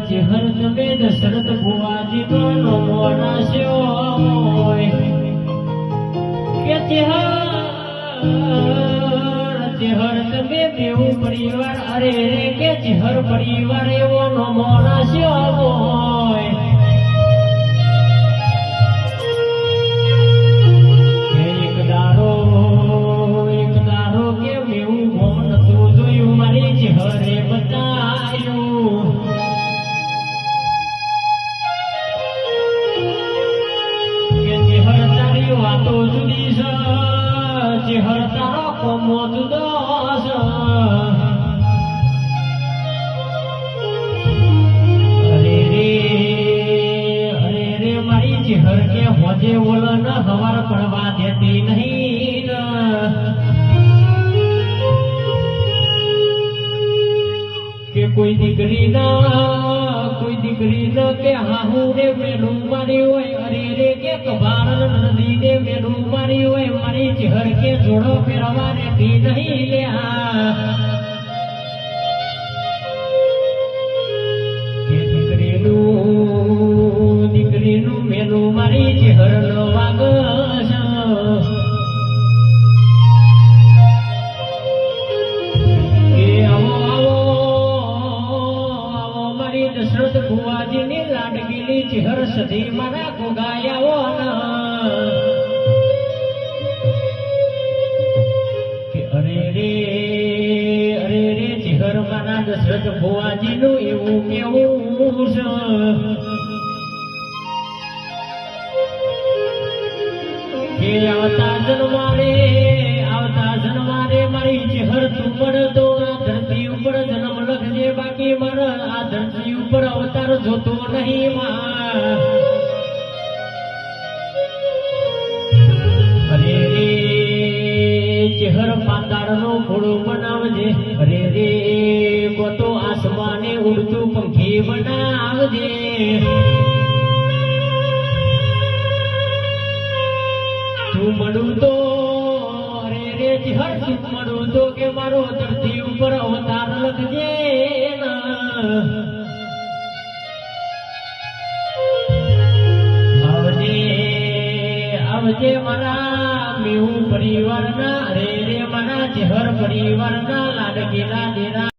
જેહર તમે દશરથ ભુવાજીનો નમો રાશ્યો કે જેહર તમે બેવું પરિવાર અરે રે કે જેહર પરિવાર એવો નમો રાશ્યો હોય એક દારો કે મેવું ભોન તું જોયું મારી જેહરે બતાયું કે જેહર તારી વાતો જુદી છે જેહર તારો કોમો જુદો છે અરે રે મારી જેહર કે હોજે ઓલન હવાર પડવા દેતી નહીં કે કોઈ દીકરી ન કે હાહુ રે મેલું મારી હોય અરે રે કે કબાર નદી ને મેલું મારી હોય મારી જેહર કે જોડો ફેરવા રહેતી નહીં લ્યા કે દીકરીનું મેલું મારી જેહર નો વાગ દશરથ ભુવાજીની લાડકીલી જેહર સધી મારા ગોગાયાઓ કે અરે રે જેહર મારા દશરથ ભુવાજીનું એવું કેવું છે કે આવતા જન્મારે મારી જેહર તું મળતો આ ધરતી ઉપર જન્મ લખજે બાકી મારા આ ધરતી ઉપર અવતાર જોતો નહીં અરે રે જેહર પાતાળનો ઘોડો બનાવજે અરે રે ગોતો આસમાને ઉડતું પંખી બનાવજે તું મળું તો અરે રે જેહર તું મળું તો કે મારો ધરતી ઉપર અવતાર લખજે આવજે મારા મેવું પરિવારના અરે રે મારા જેહર પરિવારના લાડકીલા દેરા